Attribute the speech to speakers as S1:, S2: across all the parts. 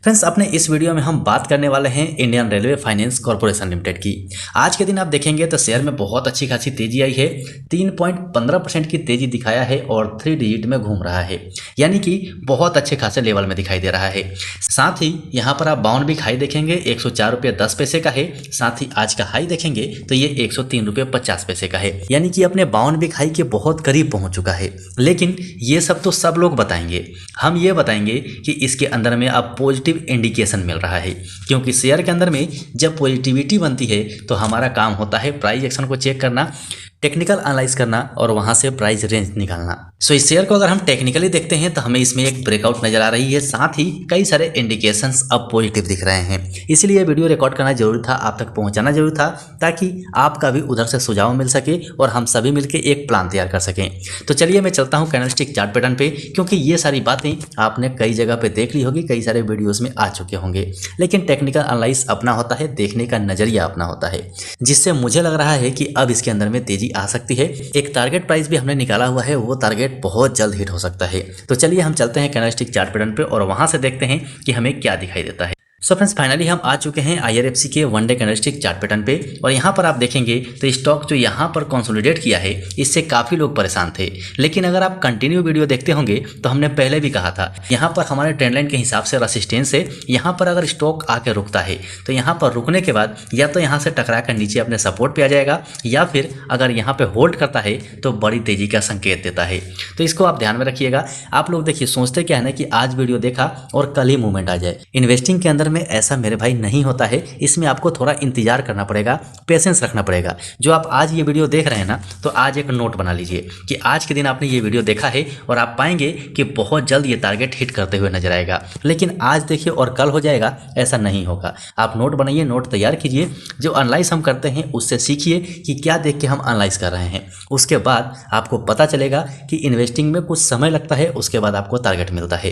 S1: Friends, अपने इस video में हम बात करने वाले हैं Indian railway finance corporation limited की। आज के दिन आप देखेंगे तो शेयर में बहुत अच्छी खासी तेजी आई है। 3.15% की तेजी दिखाया है और 3 डिजिट में घूम रहा है, यानी कि बहुत अच्छे खासे लेवल में दिखाई दे रहा है। साथ ही यहाँ पर आप बाउंड भी हाई देखेंगे, 104 रुपये 10 पैसे का है। साथ ही आज का हाई देखेंगे तो ये 103 रुपये 50 पैसे का है, यानी कि अपने बाउंड भी हाई के बहुत करीब पहुंच चुका है। लेकिन ये सब तो सब लोग बताएंगे, हम ये बताएंगे कि इसके अंदर में अब पॉजिटिव इंडिकेशन मिल रहा है। क्योंकि शेयर के अंदर में जब पॉजिटिविटी बनती है तो हमारा काम होता है प्राइस एक्शन को चेक करना, टेक्निकल एनालाइज करना और वहां से प्राइस रेंज निकालना। सो इस शेयर को अगर हम टेक्निकली देखते हैं तो हमें इसमें एक ब्रेकआउट नजर आ रही है, साथ ही कई सारे इंडिकेशंस अब पॉजिटिव दिख रहे हैं। इसलिए ये वीडियो रिकॉर्ड करना जरूरी था, आप तक पहुंचाना जरूरी था, ताकि आपका भी उधर से सुझाव मिल सके और हम सभी मिलकर एक प्लान तैयार कर सकें। तो चलिए मैं चलता हूँ कैंडलस्टिक चार्ट पैटर्न पे, क्योंकि ये सारी बातें आपने कई जगह पे देख ली होगी, कई सारे वीडियोज में आ चुके होंगे। लेकिन टेक्निकल एनालाइज अपना होता है, देखने का नजरिया अपना होता है, जिससे मुझे लग रहा है कि अब इसके अंदर में तेजी आ सकती है। एक टारगेट प्राइस भी हमने निकाला हुआ है, वो टारगेट बहुत जल्द हिट हो सकता है। तो चलिए हम चलते हैं कैंडलस्टिक चार्ट पैटर्न पे और वहां से देखते हैं कि हमें क्या दिखाई देता है। सो फ्रेंड्स, फाइनली हम आ चुके हैं IRFC के one day candlestick chart pattern पे और यहाँ पर आप देखेंगे तो स्टॉक जो यहाँ पर कंसोलिडेट किया है, इससे काफ़ी लोग परेशान थे। लेकिन अगर आप कंटिन्यू वीडियो देखते होंगे तो हमने पहले भी कहा था, यहाँ पर हमारे ट्रेंड लाइन के हिसाब से रेसिस्टेंस है। यहाँ पर अगर स्टॉक आके रुकता है तो यहाँ पर रुकने के बाद या तो यहाँ से टकरा कर नीचे अपने सपोर्ट पे आ जाएगा, या फिर अगर यहाँ पे होल्ड करता है तो बड़ी तेजी का संकेत देता है। तो इसको आप ध्यान में रखिएगा। आप लोग देखिए, सोचते क्या है ना कि आज वीडियो देखा और कल ही मूवमेंट आ जाए। इन्वेस्टिंग के अंदर में ऐसा मेरे भाई नहीं होता है। इसमें आपको थोड़ा इंतजार करना पड़ेगा, पेशेंस रखना पड़ेगा। जो आप आज ये वीडियो देख रहे हैं ना, तो आज एक नोट बना लीजिए कि आज के दिन आपने ये वीडियो देखा है और आप पाएंगे कि बहुत जल्द ये टारगेट हिट करते हुए नजर आएगा। लेकिन आज देखिए और कल हो जाएगा, ऐसा नहीं होगा। आप नोट बनाइए, नोट तैयार कीजिए। जो एनालाइज हम करते हैं उससे सीखिए कि क्या देख के हम एनालाइज कर रहे हैं। उसके बाद आपको पता चलेगा कि इन्वेस्टिंग में कुछ समय लगता है, उसके बाद आपको टारगेट मिलता है।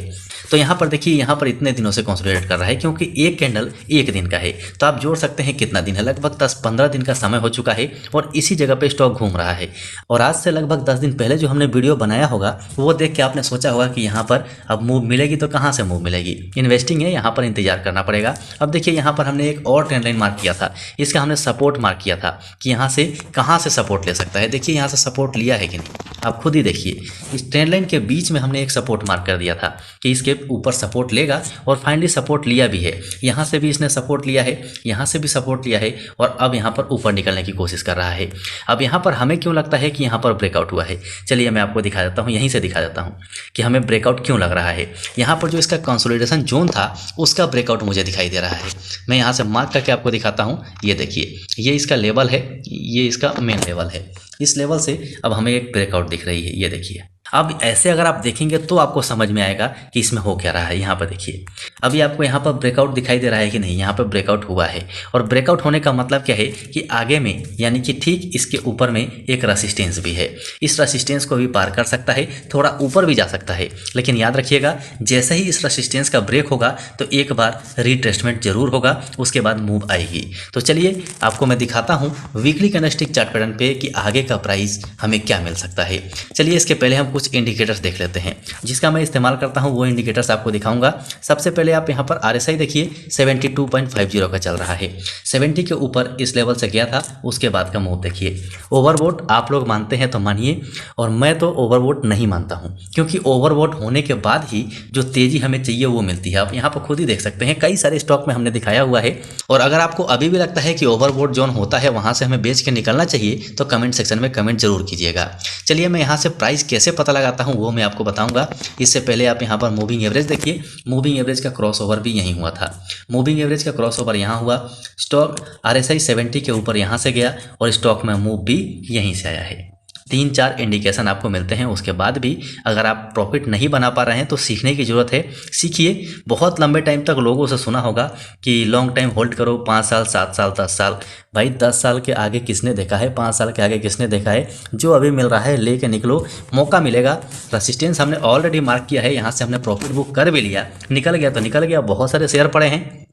S1: तो यहाँ पर देखिए, यहाँ पर इतने दिनों से कंसोलिडेट कर रहा है, क्योंकि एक कैंडल एक दिन का है। तो आप जोड़ सकते हैं कितना दिन है, लगभग 10-15 दिन का समय हो चुका है और इसी जगह पे स्टॉक घूम रहा है। और आज से लगभग 10 दिन पहले जो हमने वीडियो बनाया होगा, वो देख के आपने सोचा होगा कि यहाँ पर अब मूव मिलेगी, तो कहाँ से मूव मिलेगी, इन्वेस्टिंग है, यहाँ पर इंतजार करना पड़ेगा। अब देखिए, यहाँ पर हमने एक और ट्रेंड लाइन मार्क किया था, इसका हमने सपोर्ट मार्क किया था कि यहाँ से कहाँ से सपोर्ट ले सकता है। देखिए यहाँ से सपोर्ट लिया है कि नहीं, आप खुद ही देखिए। इस ट्रेंड लाइन के बीच में हमने एक सपोर्ट मार्क कर दिया था कि इसके ऊपर सपोर्ट लेगा, और फाइनली सपोर्ट लिया भी है। यहाँ से भी इसने सपोर्ट लिया है, यहाँ से भी सपोर्ट लिया है, और अब यहाँ पर ऊपर निकलने की कोशिश कर रहा है। अब यहाँ पर हमें क्यों लगता है कि यहाँ पर ब्रेकआउट हुआ है, चलिए मैं आपको दिखा देता हूँ, यहीं से दिखा देता हूँ कि हमें ब्रेकआउट क्यों लग रहा है। यहाँ पर जो इसका कंसोलिडेशन जोन था, उसका ब्रेकआउट मुझे दिखाई दे रहा है। मैं यहाँ से मार्क करके आपको दिखाता हूँ। ये देखिए, ये इसका लेवल है, ये इसका मेन लेवल है। इस लेवल से अब हमें एक ब्रेकआउट दिख रही है, ये देखिए। अब ऐसे अगर आप देखेंगे तो आपको समझ में आएगा कि इसमें हो क्या रहा है। यहाँ पर देखिए, अभी आपको यहाँ पर ब्रेकआउट दिखाई दे रहा है कि नहीं, यहाँ पर ब्रेकआउट हुआ है। और ब्रेकआउट होने का मतलब क्या है कि आगे में, यानी कि ठीक इसके ऊपर में एक रेसिस्टेंस भी है। इस रेसिस्टेंस को भी पार कर सकता है, थोड़ा ऊपर भी जा सकता है। लेकिन याद रखिएगा, जैसे ही इस रेसिस्टेंस का ब्रेक होगा तो एक बार रिट्रेसमेंट जरूर होगा, उसके बाद मूव आएगी। तो चलिए आपको मैं दिखाता हूँ वीकली कैंडलस्टिक चार्ट पैटर्न पे कि आगे का प्राइस हमें क्या मिल सकता है। चलिए इसके पहले हम कुछ इंडिकेटर्स देख लेते हैं, जिसका मैं इस्तेमाल करता हूं। वो इंडिकेटर्स आपको दिखाऊंगा। सबसे पहले आप यहां पर RSI देखिए, 72.50 का चल रहा है। 70 के ऊपर इस लेवल से गया था, उसके बाद का मूव देखिए। ओवरबोट आप लोग मानते हैं तो मानिए, और मैं तो ओवरबोट नहीं मानता हूं, क्योंकि ओवरबोट होने के बाद ही जो तेजी हमें चाहिए वो मिलती है। आप यहाँ पर खुद ही देख सकते हैं, कई सारे स्टॉक में हमने दिखाया हुआ है। और अगर आपको अभी भी लगता है कि ओवरबोट जोन होता है, वहां से हमें बेच के निकलना चाहिए, तो कमेंट सेक्शन में कमेंट जरूर कीजिएगा। चलिए मैं यहाँ से प्राइस कैसे पता लगाता हूँ वो मैं आपको बताऊंगा। इससे पहले आप यहाँ पर मूविंग एवरेज देखिए। मूविंग एवरेज का क्रॉसओवर भी यहीं हुआ था। मूविंग एवरेज का क्रॉसओवर यहाँ हुआ, स्टॉक RSI 70 के ऊपर यहाँ से गया और स्टॉक में मूव भी यहीं से आया है। 3-4 इंडिकेशन आपको मिलते हैं। उसके बाद भी अगर आप प्रॉफिट नहीं बना पा रहे हैं तो सीखने की ज़रूरत है, सीखिए। बहुत लंबे टाइम तक लोगों से सुना होगा कि लॉन्ग टाइम होल्ड करो, 5 साल 7 साल 10 साल। भाई 10 साल के आगे किसने देखा है, 5 साल के आगे किसने देखा है। जो अभी मिल रहा है लेके निकलो, मौका मिलेगा। रेसिस्टेंस हमने ऑलरेडी मार्क किया है, यहाँ से हमने प्रॉफिट बुक कर भी लिया। निकल गया तो निकल गया, बहुत सारे शेयर पड़े हैं,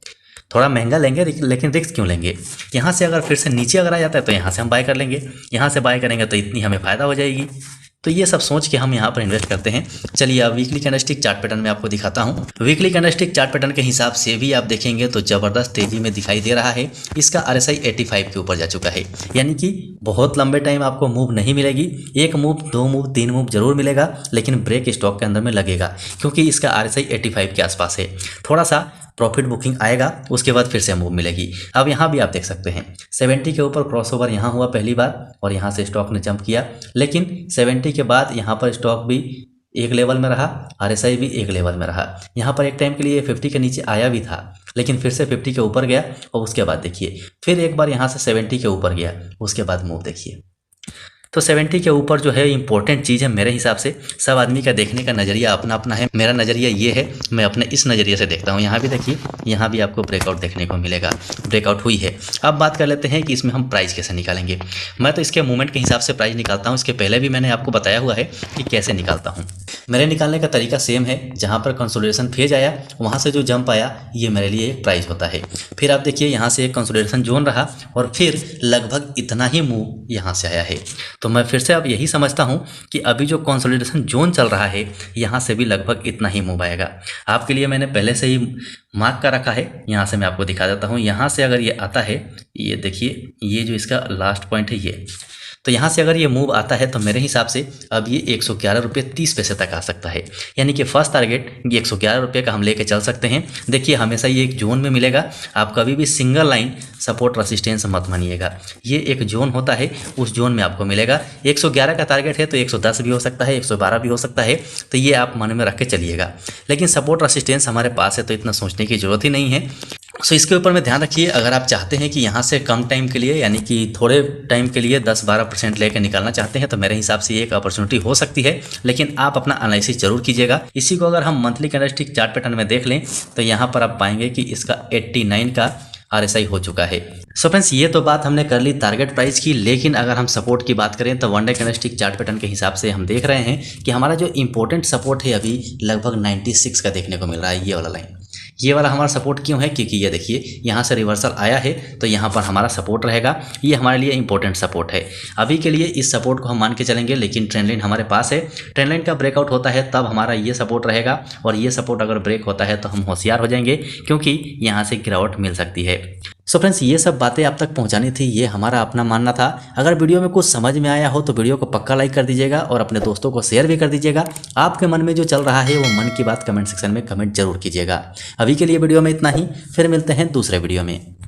S1: थोड़ा महंगा लेंगे लेकिन रिस्क क्यों लेंगे। यहाँ से अगर फिर से नीचे अगर आ जाता है तो यहाँ से हम बाय कर लेंगे, यहाँ से बाय करेंगे तो इतनी हमें फ़ायदा हो जाएगी। तो ये सब सोच के हम यहाँ पर इन्वेस्ट करते हैं। चलिए अब वीकली कैंडलस्टिक चार्ट पैटर्न में आपको दिखाता हूँ। वीकली कैंडलस्टिक चार्ट पैटर्न के हिसाब से भी आप देखेंगे तो जबरदस्त तेजी में दिखाई दे रहा है। इसका RSI 85 के ऊपर जा चुका है, यानी कि बहुत लंबे टाइम आपको मूव नहीं मिलेगी। एक मूव, दो मूव, तीन मूव जरूर मिलेगा, लेकिन ब्रेक स्टॉक के अंदर में लगेगा क्योंकि इसका RSI 85 के आसपास है। थोड़ा सा प्रॉफिट बुकिंग आएगा, उसके बाद फिर से मूव मिलेगी। अब यहाँ भी आप देख सकते हैं 70 के ऊपर क्रॉसओवर यहाँ हुआ पहली बार और यहाँ से स्टॉक ने जंप किया, लेकिन 70 के बाद यहाँ पर स्टॉक भी एक लेवल में रहा, RSI भी एक लेवल में रहा। यहाँ पर एक टाइम के लिए 50 के नीचे आया भी था, लेकिन फिर से 50 के ऊपर गया और उसके बाद देखिए फिर एक बार यहाँ से 70 के ऊपर गया, उसके बाद मूव देखिए। तो 70 के ऊपर जो है इंपॉर्टेंट चीज़ है मेरे हिसाब से। सब आदमी का देखने का नज़रिया अपना अपना है। मेरा नज़रिया ये है, मैं अपने इस नज़रिए से देखता हूँ। यहाँ भी देखिए, यहाँ भी आपको ब्रेकआउट देखने को मिलेगा, ब्रेकआउट हुई है। अब बात कर लेते हैं कि इसमें हम प्राइस कैसे निकालेंगे। मैं तो इसके मूवमेंट के हिसाब से प्राइस निकालता हूँ। इसके पहले भी मैंने आपको बताया हुआ है कि कैसे निकालता हूँ। मेरे निकालने का तरीका सेम है। जहाँ पर कंसोलिडेशन फेज आया, वहाँ से जो जंप आया, ये मेरे लिए एक प्राइस होता है। फिर आप देखिए यहाँ से एक कंसोलिडेशन जोन रहा और फिर लगभग इतना ही मूव यहाँ से आया है। तो मैं फिर से अब यही समझता हूँ कि अभी जो कंसोलिडेशन जोन चल रहा है, यहाँ से भी लगभग इतना ही मूव आएगा। आपके लिए मैंने पहले से ही मार्क कर रखा है, यहाँ से मैं आपको दिखा देता हूँ। यहाँ से अगर ये आता है, ये देखिए, ये जो इसका लास्ट पॉइंट है ये, तो यहाँ से अगर ये मूव आता है तो मेरे हिसाब से अब ये 111 रुपये 30 पैसे तक आ सकता है। यानी कि फर्स्ट टारगेट ये 111 रुपये का हम लेके चल सकते हैं। देखिए हमेशा ये एक जोन में मिलेगा। आप कभी भी सिंगल लाइन सपोर्ट रेसिस्टेंस मत मानिएगा। ये एक जोन होता है, उस जोन में आपको मिलेगा। 111 का टारगेट है तो 110 भी हो सकता है, 112 भी हो सकता है। तो ये आप मन में रख के चलिएगा। लेकिन सपोर्ट रेसिस्टेंस हमारे पास है तो इतना सोचने की ज़रूरत ही नहीं है। सो इसके ऊपर में ध्यान रखिए। अगर आप चाहते हैं कि यहाँ से कम टाइम के लिए, यानी कि थोड़े टाइम के लिए 10-12% लेकर निकालना चाहते हैं, तो मेरे हिसाब से ये एक अपॉर्चुनिटी हो सकती है। लेकिन आप अपना एनालिसिस जरूर कीजिएगा। इसी को अगर हम मंथली कैंडलस्टिक चार्ट पैटर्न में देख लें तो यहाँ पर आप पाएंगे कि इसका 89 का RSI हो चुका है। सो फ्रेंड्स, ये तो बात हमने कर ली टारगेट प्राइस की। लेकिन अगर हम सपोर्ट की बात करें तो one day candlestick chart pattern के हिसाब से हम देख रहे हैं कि हमारा जो इंपॉर्टेंट सपोर्ट है अभी लगभग 96 का देखने को मिल रहा है। ये वाला लाइन, ये वाला हमारा सपोर्ट क्यों है? क्योंकि ये देखिए यहाँ से रिवर्सल आया है तो यहाँ पर हमारा सपोर्ट रहेगा। ये हमारे लिए इंपॉर्टेंट सपोर्ट है। अभी के लिए इस सपोर्ट को हम मान के चलेंगे, लेकिन ट्रेंड लाइन हमारे पास है। ट्रेंड लाइन का ब्रेकआउट होता है तब हमारा ये सपोर्ट रहेगा, और ये सपोर्ट अगर ब्रेक होता है तो हम होशियार हो जाएंगे, क्योंकि यहाँ से गिरावट मिल सकती है। सो फ्रेंड्स, ये सब बातें आप तक पहुंचानी थी, ये हमारा अपना मानना था। अगर वीडियो में कुछ समझ में आया हो तो वीडियो को पक्का लाइक कर दीजिएगा और अपने दोस्तों को शेयर भी कर दीजिएगा। आपके मन में जो चल रहा है वो मन की बात कमेंट सेक्शन में कमेंट जरूर कीजिएगा। अभी के लिए वीडियो में इतना ही, फिर मिलते हैं दूसरे वीडियो में।